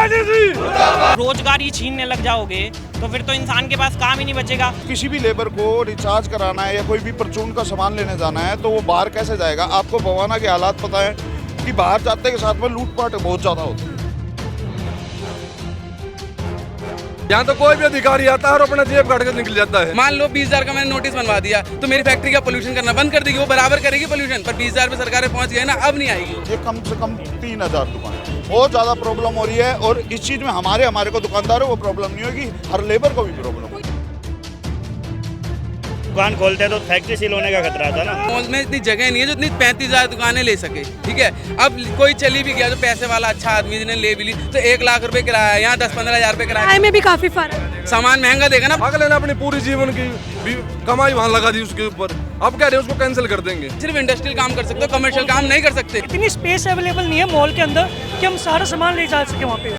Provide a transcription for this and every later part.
रोजगार ही छीनने लग जाओगे तो फिर तो इंसान के पास काम ही नहीं बचेगा। किसी भी लेबर को रिचार्ज कराना है या कोई भी परचून का सामान लेने जाना है तो वो बाहर कैसे जाएगा? आपको बवाना के हालात पता है कि बाहर जाते के साथ में लूटपाट बहुत ज्यादा होती है। यहाँ तो कोई भी अधिकारी आता है और अपना जेब काट कर निकल जाता है। मान लो 20,000 का मैंने नोटिस बनवा दिया तो मेरी फैक्ट्री का पोल्यूशन करना बंद कर देगी, वो बराबर करेगी पोल्यूशन, पर 20,000 पे सरकारें पहुंच गई ना, अब नहीं आएगी। ये कम से कम 3,000 दुकान बहुत ज्यादा प्रॉब्लम हो रही है और इस चीज में हमारे को दुकानदारों को प्रॉब्लम नहीं होगी, हर लेबर को भी प्रॉब्लम होगी। दुकान खोलते हैं तो फैक्ट्री सील होने का खतरा था ना। मॉल में इतनी जगह नहीं है जो इतनी 35,000 दुकानें ले सके, ठीक है। अब कोई चली भी गया जो पैसे वाला अच्छा आदमी जिन्हें ले भी ली तो 1 लाख रुपए किराया, यहाँ 10-15 हजार रुपए किराया में भी काफी फर्क है। सामान महंगा देगा ना। अगले ने अपनी पूरी जीवन की भी कमाई वहाँ लगा दी उसके ऊपर, अब कह रहे उसको कैंसिल कर देंगे। सिर्फ इंडस्ट्रियल काम कर सकते हो, कमर्शियल काम नहीं कर सकते। इतनी स्पेस अवेलेबल नहीं है मॉल के अंदर कि हम सारा सामान ले जा सके वहाँ पे।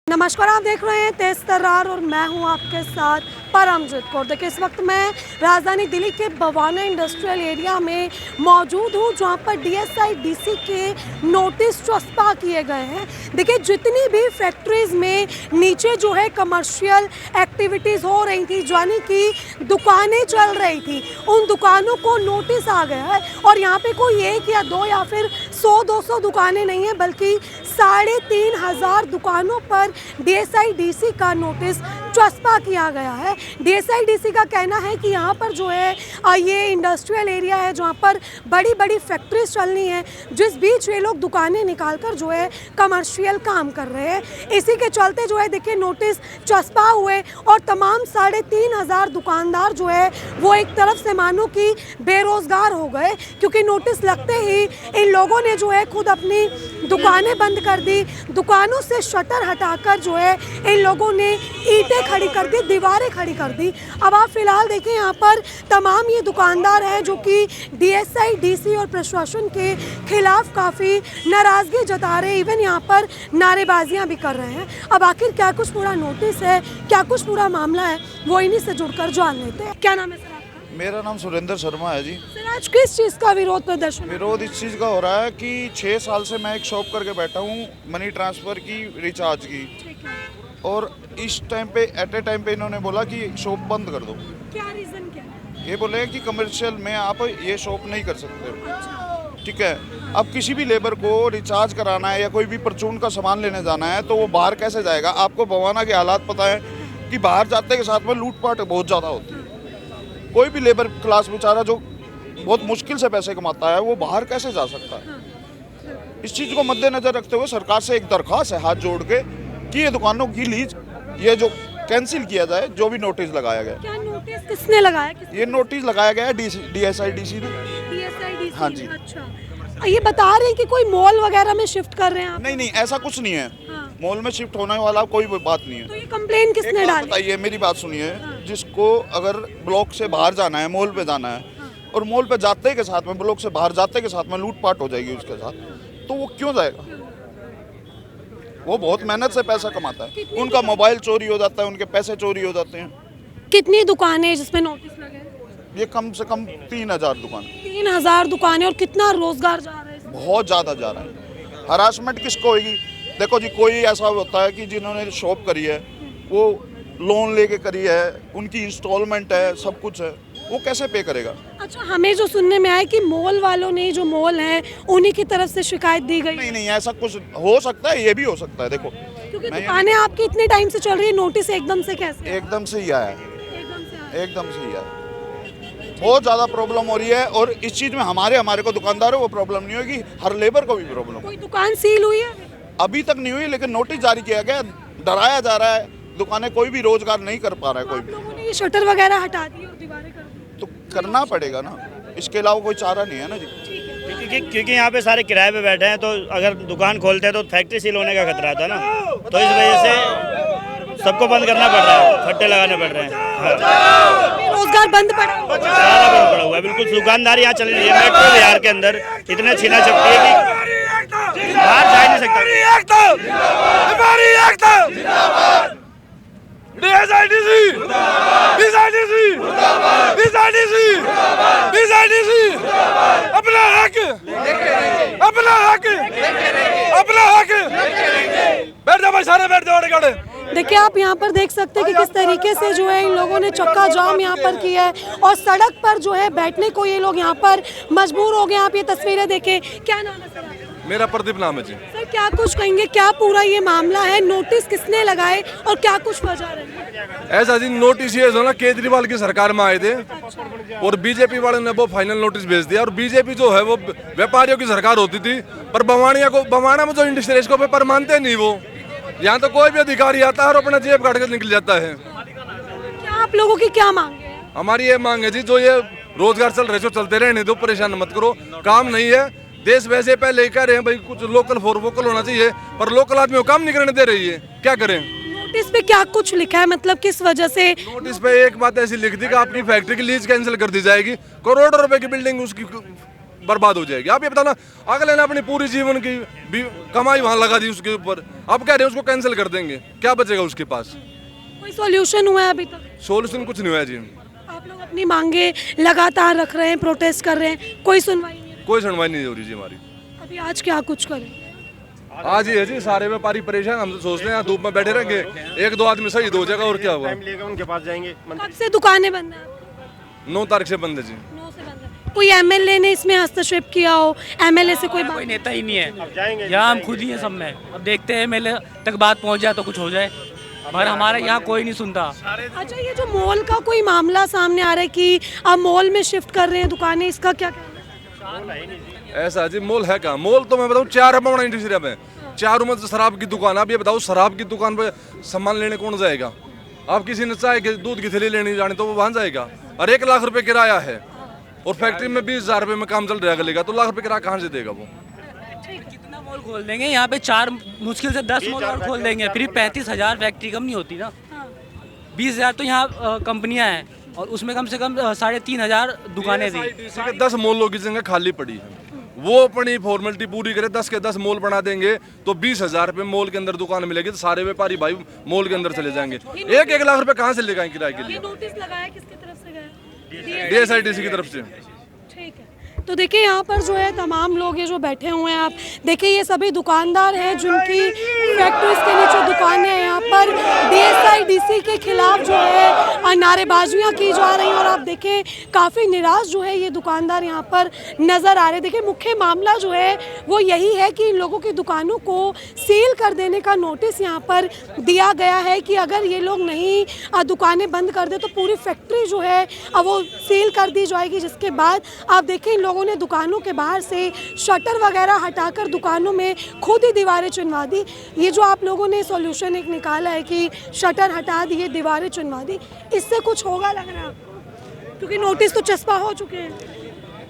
नमस्कार, आप देख रहे हैं तेज तर्रार और मैं हूं आपके साथ परमजीत कौर। देखिए, इस वक्त मैं राजधानी दिल्ली के बवाना इंडस्ट्रियल एरिया में मौजूद हूं जहां पर DSIDC के नोटिस चस्पा किए गए हैं। देखिए, जितनी भी फैक्ट्रीज में नीचे जो है कमर्शियल एक्टिविटीज़ हो रही थी, यानी कि दुकानें चल रही थी, उन दुकानों को नोटिस आ गया है। और यहाँ पे कोई 1 या 2 या फिर 100-200 दुकानें नहीं है, बल्कि 3,500 दुकानों पर DSIDC का नोटिस चस्पा किया गया है। DSIDC का कहना है कि यहाँ पर जो है ये इंडस्ट्रियल एरिया है जहाँ पर बड़ी बड़ी फैक्ट्रीज चलनी है, जिस बीच ये लोग दुकानें निकालकर जो है कमर्शियल काम कर रहे हैं। इसी के चलते जो है देखिए नोटिस चस्पा हुए और तमाम 3,500 दुकानदार जो है वो एक तरफ से मानो कि बेरोजगार हो गए, क्योंकि नोटिस लगते ही इन लोगों ने जो है खुद अपनी दुकानें बंद कर दी। दुकानों से शटर हटाकर जो है इन लोगों ने ईंटें खड़ी कर दी, दीवारें खड़ी कर दी। अब आप फिलहाल देखें यहाँ पर तमाम ये दुकानदार हैं जो कि DSIDC और प्रशासन के खिलाफ काफ़ी नाराज़गी जता रहे हैं, इवन यहाँ पर नारेबाजियाँ भी कर रहे हैं। अब आखिर क्या कुछ पूरा नोटिस है, क्या कुछ पूरा मामला है, वो इन्हीं से जुड़कर जान लेते हैं। क्या नाम है सर आपका? मेरा नाम सुरेंद्र शर्मा है जी। सर, आज किस चीज़ का विरोध प्रदर्शन? विरोध इस चीज़ का हो रहा है कि 6 साल से मैं एक शॉप करके बैठा हूँ मनी ट्रांसफ़र की, रिचार्ज की, और इस टाइम पे एट ए टाइम पे इन्होंने बोला कि शॉप बंद कर दो। क्या रीज़न क्या है? ये बोले कि कमर्शियल में आप ये शॉप नहीं कर सकते, ठीक है। अब किसी भी लेबर को रिचार्ज कराना है या कोई भी परचून का सामान लेने जाना है तो वो बाहर कैसे जाएगा? आपको बवाना के हालात पता है कि बाहर जाते के साथ में लूटपाट बहुत ज़्यादा होती है। कोई भी लेबर क्लास बेचारा जो बहुत मुश्किल से पैसे कमाता है वो बाहर कैसे जा सकता है? इस चीज़ को मद्देनजर रखते हुए सरकार से एक दरख्वास्त है हाथ जोड़ के कि ये दुकानों की लीज ये जो कैंसिल किया जाए, जो भी नोटिस लगाया गया। क्या नोटिस किसने लगाया? ये नोटिस लगाया गया है DSIDC ने। DSIDC? हाँ जी। अच्छा, ये बता रहे हैं कि कोई मॉल वगैरह में शिफ्ट कर रहे हैं आप? नहीं, ऐसा कुछ नहीं है। हाँ। मॉल में शिफ्ट होने वाला कोई बात नहीं है। तो ये कंप्लेन किसने एक बात डाली? बताइए, मेरी बात सुनिए। जिसको अगर ब्लॉक से बाहर जाना है, मॉल पे जाना है, और मॉल पे जाते के साथ में, ब्लॉक से बाहर जाते के साथ में लूटपाट हो जाएगी उसके साथ, तो वो क्यों जाएगा? वो बहुत मेहनत से पैसा कमाता है, उनका मोबाइल चोरी हो जाता है, उनके पैसे चोरी हो जाते हैं। कितनी दुकानें हैं जिसमें नोटिस लगे? ये कम से कम 3,000 दुकान, 3,000 दुकानें। और कितना रोजगार जा रहा है इसमें? बहुत ज़्यादा जा रहा है। हरासमेंट किसको होगी? देखो जी, कोई ऐसा होता है कि जिन्होंने शॉप करी है वो लोन लेके करी है, उनकी इंस्टॉलमेंट है, सब कुछ है, वो कैसे पे करेगा? अच्छा, हमें जो सुनने में आया कि मॉल वालों ने, जो मॉल हैं, उन्हीं की तरफ से शिकायत दी गई। नहीं, ऐसा कुछ हो सकता है, ये भी हो सकता है। देखो, क्योंकि दुकानें आपकी इतने टाइम से चल रही है, नोटिस एकदम से कैसे? एकदम से ही आया है, एकदम से आया। एकदम से ही आया। बहुत ज़्यादा प्रॉब्लम हो रही है और इस चीज़ में हमारे को दुकानदारों को प्रॉब्लम नहीं होगी, हर लेबर को भी प्रॉब्लम। कोई दुकान सील हुई है? अभी तक नहीं हुई, लेकिन नोटिस जारी किया गया, डराया जा रहा है। दुकानें कोई भी रोजगार नहीं कर पा रहा है कोई भी। लोगों ने ये शटर वगैरह हटा दी और दीवारें कर दी। तो करना पड़ेगा ना, इसके अलावा कोई चारा नहीं है ना जी। क्योंकि यहाँ पे सारे किराए पे बैठे हैं, तो अगर दुकान खोलते हैं तो फैक्ट्री सील होने का खतरा था ना, तो इस वजह से सबको बंद करना पड़ रहा है, फट्टे लगाने पड़ रहे हैं। हाँ। रोजगार बंद पड़ा, सारा बंद पड़ा हुआ है, बिल्कुल दुकानदारी यहाँ चल रही है। मेट्रो बिहार के अंदर इतने छीना चपटी है कि बाहर जा ही नहीं सकता। अपना हक देखिए आप यहाँ पर देख सकते हैं कि किस तरीके से जो है इन लोगों ने चक्का जाम यहाँ पर किया है और सड़क पर जो है बैठने को ये लोग यहाँ पर मजबूर हो गए। आप ये तस्वीरें देखें। क्या नाम है सर? मेरा प्रदीप नाम है जी। सर क्या कुछ कहेंगे, क्या पूरा ये मामला है, नोटिस किसने लगाए और क्या कुछ वजह रही? ऐसा जी नोटिस ये जो ना केजरीवाल की सरकार में आए थे और बीजेपी वाले ने वो फाइनल नोटिस भेज दिया। और बीजेपी जो है वो व्यापारियों की सरकार होती थी, पर बवाना में जो इंडस्ट्री इसको पेपर मानते नहीं। वो यहाँ तो कोई भी अधिकारी आता है और अपना जेब काट कर निकल जाता है। क्या आप लोगों की क्या मांग है? हमारी ये मांग है जी, जो ये रोजगार चल रहे चलते रहने दो, परेशान मत करो। काम नहीं है, देश वैसे पहले ही कह रहे हैं भाई कुछ लोकल फॉर वोकल होना चाहिए, पर लोकल आदमी को काम नहीं करने दे रही है। क्या करें? नोटिस पे क्या कुछ लिखा है, मतलब किस वजह से? नोटिस पे एक बात ऐसी लिख दी कि आपकी फैक्ट्री की लीज कैंसिल कर दी जाएगी, करोड़ों रुपए की बिल्डिंग उसकी बर्बाद हो जाएगी। आप ये बताना, अगले ने अपनी पूरी जीवन की कमाई वहां लगा दी उसके ऊपर, अब कह रहे हैं उसको कैंसिल कर देंगे, क्या बचेगा उसके पास? कोई सॉल्यूशन हुआ है अभी तक? सोल्यूशन कुछ नहीं हुआ जी। आप लोग अपनी मांगे लगातार रख रहे हैं, प्रोटेस्ट कर रहे हैं, कोई सुनवाई नहीं है? कोई सुनवाई नहीं हो रही जी हमारी। अभी आज क्या कुछ करें? आज ही है जी, सारे व्यापारी परेशान। हम तो सोचते हैं धूप में बैठे रहेंगे, एक दो आदमी शहीद हो जाएगा और क्या होगा। उनके पास जाएंगे। कब से दुकानें बंद हैं? 9 तारीख से बंद है जी। 9 से बंद है। कोई एमएलए ने इसमें हस्तक्षेप किया हो? एमएलए से कोई कोई नेता ही नहीं है जाएंगे। यहाँ, हम खुद ही हैं सब में। अब देखते हैं एमएलए तक बात पहुँच जाए तो कुछ हो जाए, मगर हमारे यहाँ कोई नहीं सुनता। अच्छा, ये जो मॉल का कोई मामला सामने आ रहा है कि अब मॉल में शिफ्ट कर रहे हैं दुकानें, इसका क्या कहना है? ऐसा जी मॉल है क्या? मॉल तो मैं बताऊँ 4 है इंडस्ट्री में, 4 में शराब की दुकान। आप ये बताओ शराब की दुकान पे सामान लेने कौन जाएगा? आप किसी ने चाहे कि दूध की थैली लेने जाने तो वो वहां जाएगा। और 1 लाख रुपए किराया है और फैक्ट्री में 20,000 रुपए में काम चल रहा है, तो लाख रुपए किराया कहाँ से देगा वो? कितना मॉल खोल देंगे यहाँ पे? 4 मुश्किल से 10 मॉल और खोल देंगे, फिर 35,000 फैक्ट्री कम नहीं होती ना। 20,000 तो यहाँ कंपनियां हैं और उसमें कम से कम 3,500 दुकानें थी। 10 मॉलों की जगह खाली पड़ी है, वो अपनी फॉर्मेलिटी पूरी करे, 10 के 10 मॉल बना देंगे तो 20,000 रुपए मॉल के अंदर दुकान मिलेगी, तो सारे व्यापारी भाई मॉल के अंदर चले जाएंगे। 1-1 लाख रुपए कहाँ से लेगा किराए के लिए? नोटिस लगाया किसकी तरफ से गया? DSIDC की तरफ से। ठीक है, तो देखिए यहाँ पर जो है तमाम लोग ये जो बैठे हुए हैं, आप देखिए ये सभी दुकानदार हैं जिनकी फैक्ट्रीज के नीचे दुकानें हैं। यहाँ पर DSIDC के खिलाफ जो है नारेबाजियाँ की जा रही हैं और आप देखें काफ़ी निराश जो है ये दुकानदार यहाँ पर नज़र आ रहे हैं। देखिए मुख्य मामला जो है वो यही है कि इन लोगों की दुकानों को सील कर देने का नोटिस यहाँ पर दिया गया है कि अगर ये लोग नहीं दुकानें बंद कर दे तो पूरी फैक्ट्री जो है वो सील कर दी जाएगी। जिसके बाद आप देखें इन लोगों ने दुकानों के बाहर से शटर वगैरह हटाकर दुकानों में खुद ही दीवारें चुनवा दी। ये जो आप लोगों ने सॉल्यूशन एक निकाला है कि शटर हटा दिए, दीवारें चुनवा दी, इससे कुछ होगा लग रहा है आपको? क्योंकि नोटिस तो चस्पा हो चुके हैं।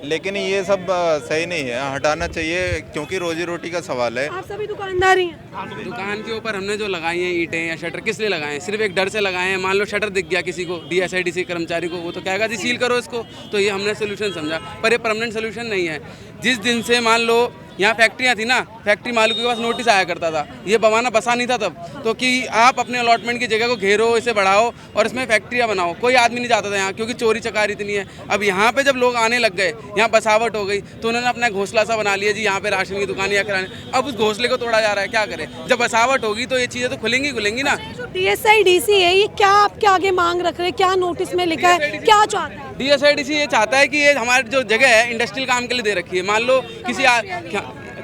लेकिन ये सब सही नहीं है, हटाना चाहिए क्योंकि रोजी रोटी का सवाल है। आप सभी दुकानदार ही हैं। दुकान के ऊपर हमने जो लगाई हैं ईंटें या शटर किस लिए लगाए हैं? सिर्फ एक डर से लगाए हैं। मान लो शटर दिख गया किसी को, DSIDC कर्मचारी को, वो तो कहेगा जी सील करो इसको, तो ये हमने सोल्यूशन समझा, पर ये परमानेंट सोल्यूशन नहीं है। जिस दिन से मान लो यहाँ फैक्ट्रियाँ थी ना, फैक्ट्री मालिकों के पास नोटिस आया करता था, ये बवाना बसा नहीं था तब, तो कि आप अपने अलॉटमेंट की जगह को घेरो, इसे बढ़ाओ और इसमें फैक्ट्रियाँ बनाओ। कोई आदमी नहीं जाता था यहाँ, क्योंकि चोरी चकारी इतनी है। अब यहाँ पे जब लोग आने लग गए, यहाँ बसावट हो गई, तो उन्होंने अपना घोंसला सा बना लिया जी, यहाँ पे राशन की दुकान या किराने। अब उस घोंसले को तोड़ा जा रहा है, क्या करें? जब बसावट होगी तो ये चीज़ें तो खुलेंगी ना। जो DSIDC है ये क्या आपके आगे मांग रख रहे हैं, क्या नोटिस में लिखा है, क्या चाहता है? DSIDC ये चाहता है कि ये हमारी जो जगह है इंडस्ट्रियल काम के लिए दे रखी है। मान लो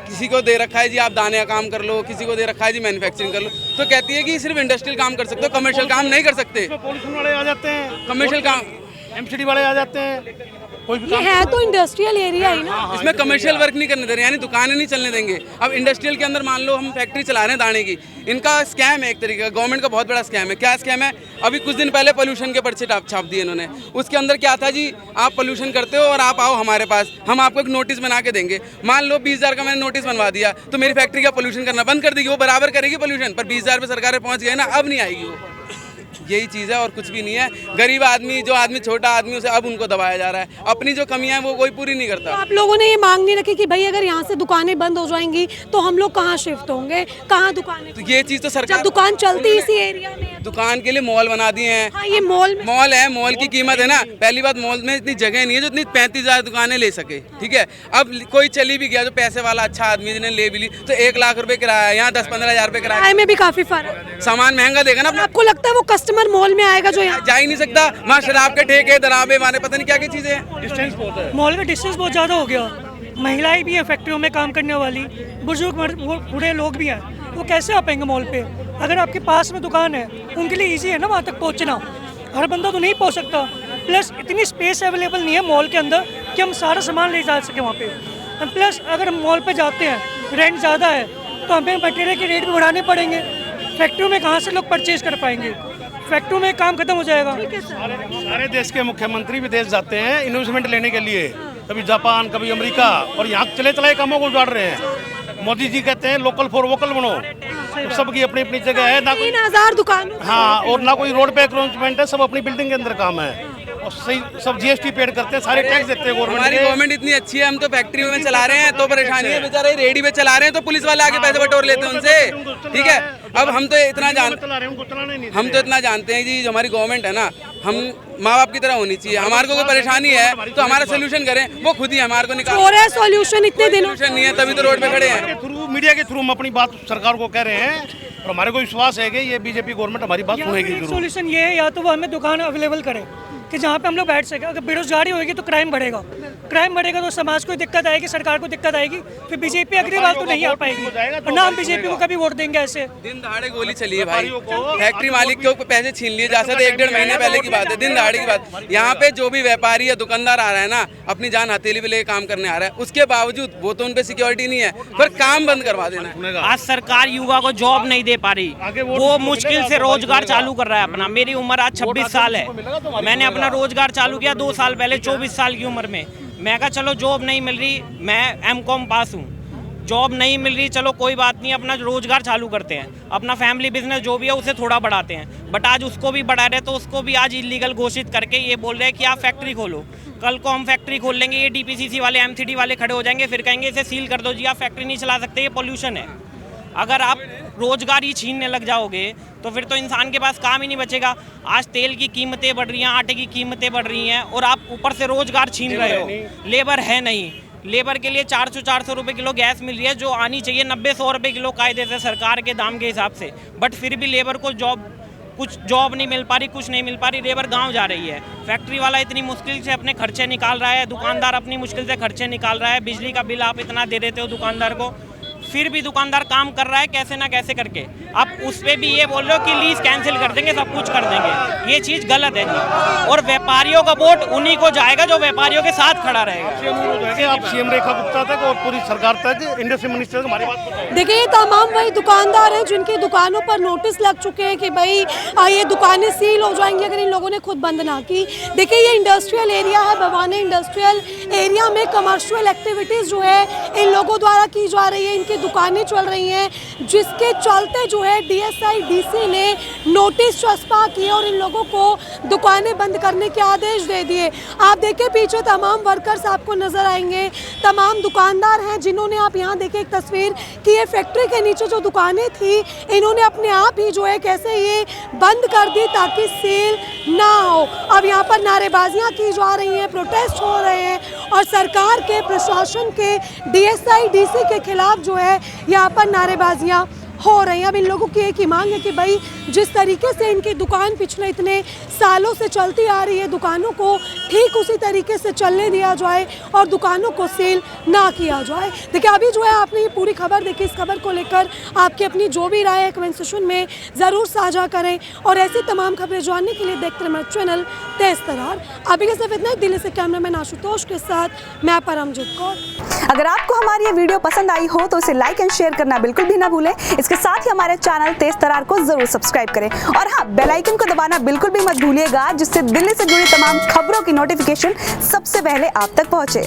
किसी को दे रखा है जी आप दाने का काम कर लो, किसी को दे रखा है जी मैन्युफैक्चरिंग कर लो, तो कहती है कि सिर्फ इंडस्ट्रियल काम कर सकते हो, कमर्शियल काम नहीं कर सकते। पॉल्यूशन वाले आ जाते हैं, कमर्शियल काम MCD वाले आ जाते हैं, कोई भी ये है तो इंडस्ट्रियल एरिया ही ना। इसमें कमर्शियल वर्क नहीं करने दे रहे, यानी दुकानें नहीं चलने देंगे। अब इंडस्ट्रियल के अंदर मान लो हम फैक्ट्री चला रहे हैं दाने की, इनका स्कैम है एक तरीके का, गवर्नमेंट का बहुत बड़ा स्कैम है। क्या स्कैम है? अभी कुछ दिन पहले पोल्यूशन के पर्चे छाप दिए इन्होंने। उसके अंदर क्या था जी, आप पोल्यूशन करते हो और आप आओ हमारे पास, हम आपको एक नोटिस बना के देंगे। मान लो 20,000 का मैंने नोटिस बनवा दिया, तो मेरी फैक्ट्री का पोल्यूशन करना बंद कर देगी, वो बराबर करेगी पोल्यूशन, पर 20,000 पे सरकार पहुँच गए ना, अब नहीं आएगी वो। यही चीज़ है और कुछ भी नहीं है। गरीब आदमी, जो आदमी छोटा आदमी, उसे अब उनको दबाया जा रहा है। अपनी जो कमियां हैं वो कोई पूरी नहीं करता। आप लोगों ने ये मांग नहीं रखी कि भाई अगर यहाँ से दुकानें बंद हो जाएंगी तो हम लोग कहाँ शिफ्ट होंगे, कहाँ दुकानें? तो ये चीज़ तो सरकार, जब दुकान चलती इसी एरिया में है। दुकान के लिए मॉल बना दिए हैं। हाँ, ये मॉल में मॉल है, मॉल की कीमत है ना, पहली बात मॉल में इतनी जगह नहीं है जो इतनी 35,000 दुकानें ले सके, ठीक है। अब कोई चली भी गया जो पैसे वाला अच्छा आदमी जिन्हें ले भी ली, तो 1 लाख रुपए किराया है, यहाँ 10-15 हज़ार रुपए किराया, किराए में भी काफी फर्क है। सामान महंगा देगा ना। आपको लगता है वो कस्टमर मॉल में आएगा जो यहाँ जा ही नहीं सकता, वहाँ शराब के ठेके, दराबे, माने पता नहीं क्या क्या चीजें हैं। डिस्टेंस बहुत है। मॉल का डिस्टेंस बहुत ज़्यादा हो गया। महिलाएं भी हैं फैक्ट्रियों में काम करने वाली, बुजुर्ग बूढ़े लोग भी हैं, वो कैसे आ पाएंगे मॉल पे? अगर आपके पास में दुकान है उनके लिए इजी है ना वहाँ तक पहुँचना, हर बंदा तो नहीं पहुँच सकता। प्लस इतनी स्पेस अवेलेबल नहीं है मॉल के अंदर कि हम सारा सामान ले जा सकें वहाँ पे। प्लस अगर हम मॉल पे जाते हैं, रेंट ज़्यादा है तो हमें मटेरियल के रेट भी बढ़ाने पड़ेंगे। फैक्ट्रियों में कहाँ से लोग परचेज कर पाएंगे? फैक्ट्रियों में काम खत्म हो जाएगा। सारे देश के मुख्यमंत्री विदेश जाते हैं इन्वेस्टमेंट लेने के लिए, कभी जापान, कभी अमेरिका, और यहाँ चले चलाए कामों को उजाड़ रहे हैं। मोदी जी कहते हैं लोकल फॉर वोकल बनो, तो सबकी अपनी अपनी जगह है ना। 3000 दुकान, हाँ, और ना कोई रोड पे एनक्रोचमेंट है, सब अपनी बिल्डिंग के अंदर काम है और सही सब GST पेड करते हैं, सारे टैक्स देते हैं गवर्नमेंट। हमारी गवर्नमेंट इतनी अच्छी है, हम तो फैक्ट्रियों में चला रहे हैं तो परेशानी है, बेचारे रेडी पे चला रहे हैं तो पुलिस वाले आके पैसे बटोर लेते हैं उनसे, ठीक है। अब हम तो इतना जानते हैं जी, जो हमारी गवर्नमेंट है ना, हम माँ बाप की तरह होनी चाहिए। हमारे को कोई परेशानी है तो हमारा सोल्यूशन करें, वो खुद ही हमारे को निकाल। सॉल्यूशन इतने दिनों सोल्यूशन नहीं है तभी तो रोड पे खड़े हैं। मीडिया के थ्रू हम अपनी बात सरकार को कह रहे हैं और हमारे को विश्वास है कि ये बीजेपी गवर्नमेंट हमारी बात सुनेगी जरूर। सोल्यूशन ये है, या तो वो हमें दुकान अवेलेबल करे कि जहाँ पे हम लोग बैठ सके। अगर बेरोजगारी होगी तो क्राइम बढ़ेगा, क्राइम बढ़ेगा तो समाज को दिक्कत आएगी, सरकार को दिक्कत आएगी, फिर बीजेपी अगली बार तो नहीं आ पाएगी, और ना हम बीजेपी को कभी वोट देंगे। ऐसे दिन दहाड़े गोली चली है भाई, फैक्ट्री मालिक के पैसे छीन लिए जा सकते, 1-1.5 महीने पहले की बात है, दिन दहाड़े की बात। यहाँ पे जो भी व्यापारी या दुकानदार आ रहा है ना, अपनी जान हथेली पे लेके काम करने आ रहा है, उसके बावजूद वो तो उनपे सिक्योरिटी नहीं है, फिर काम बंद करवा देना है। आज सरकार युवा को जॉब नहीं दे पा रही, वो मुश्किल से रोजगार चालू कर रहा है अपना। मेरी उम्र आज 26 साल है, मैंने अपना रोजगार चालू किया 2 साल पहले 24 साल की उम्र में। मैं कहा चलो जॉब नहीं मिल रही, मैं M.Com पास हूँ, जॉब नहीं मिल रही, चलो कोई बात नहीं, अपना रोजगार चालू करते हैं, अपना फैमिली बिजनेस जो भी है उसे थोड़ा बढ़ाते हैं। बट आज उसको भी बढ़ा रहे तो उसको भी आज इलीगल घोषित करके ये बोल रहे हैं कि आप फैक्ट्री खोलो। कल को हम फैक्ट्री खोल लेंगे, ये DPCC वाले MCD वाले खड़े हो जाएंगे, फिर कहेंगे इसे सील कर दो जी, आप फैक्ट्री नहीं चला सकते, ये पोल्यूशन है। अगर आप रोजगार ही छीनने लग जाओगे तो फिर तो इंसान के पास काम ही नहीं बचेगा। आज तेल की कीमतें बढ़ रही हैं, आटे की कीमतें बढ़ रही हैं, और आप ऊपर से रोजगार छीन रहे हो। लेबर है नहीं, लेबर के लिए 400 रुपए किलो गैस मिल रही है जो आनी चाहिए 90-100 रुपए किलो कायदे से सरकार के दाम के हिसाब से। बट फिर भी लेबर को कुछ जॉब नहीं मिल पा रही, कुछ नहीं मिल पा रही, लेबर गांव जा रही है। फैक्ट्री वाला इतनी मुश्किल से अपने खर्चे निकाल रहा है, दुकानदार अपनी मुश्किल से खर्चे निकाल रहा है, बिजली का बिल आप इतना दे देते हो दुकानदार को, फिर भी दुकानदार काम कर रहा है कैसे ना कैसे करके। आप उस पर भी ये बोल रहे हो कि लीज कैंसिल कर देंगे, सब कुछ कर देंगे, ये चीज़ गलत है जी। और व्यापारियों का वोट उन्हीं को जाएगा जो व्यापारियों के साथ खड़ा रहेगा। आप CM रेखा गुप्ता तक और पूरी सरकार तक, इंडस्ट्री मिनिस्टर हमारी बात। देखिए, ये तमाम वही दुकानदार हैं जिनकी दुकानों पर नोटिस लग चुके हैं कि भाई ये दुकानें सील हो जाएंगी अगर इन लोगों ने खुद बंद ना की। देखिए, ये इंडस्ट्रियल एरिया है, बवाना इंडस्ट्रियल एरिया में कमर्शियल एक्टिविटीज़ जो है इन लोगों द्वारा की जा रही है, इनकी दुकानें चल रही हैं, जिसके चलते जो है DSI DC ने नोटिस चस्पा किए और इन लोगों को दुकानें बंद करने के आदेश दे दिए। आप देखिए पीछे तमाम वर्कर्स आपको नजर आएंगे, तमाम दुकानदार हैं जिन्होंने, आप यहाँ देखिए एक तस्वीर कि ये फैक्ट्री के नीचे जो दुकानें थी इन्होंने अपने आप ही जो है कैसे ये बंद कर दी ताकि सेल ना हो। अब यहाँ पर नारेबाजियाँ की जा रही हैं, प्रोटेस्ट हो रहे हैं और सरकार के, प्रशासन के, DSI DC के खिलाफ जो है यहाँ पर नारेबाजियाँ हो रही हैं। अब इन लोगों की एक ही मांग है कि भाई जिस तरीके से इनकी दुकान पिछले इतने सालों से चलती आ रही है, दुकानों को ठीक उसी तरीके से चलने दिया जाए और दुकानों को सेल ना किया जाए। देखिए, अभी जो है आपने ये पूरी खबर देखी, इस खबर को लेकर आपकी अपनी जो भी राय है कमेंट सेक्शन में ज़रूर साझा करें और ऐसी तमाम खबरें जानने के लिए देखते रहे मेरा चैनल तेज तरार। अभी के सिर्फ इतना ही। दिल्ली से कैमरामैन आशुतोष के साथ मैं परमजीत कौर। अगर आपको हमारी ये वीडियो पसंद आई हो तो इसे लाइक एंड शेयर करना बिल्कुल भी ना भूलें। इसके साथ ही हमारे चैनल तेज तरार को जरूर सब्सक्राइब करें और हाँ, बेल आइकन को दबाना बिल्कुल भी मत भूलिएगा, जिससे दिल्ली से जुड़ी तमाम खबरों की नोटिफिकेशन सबसे पहले आप तक पहुंचे।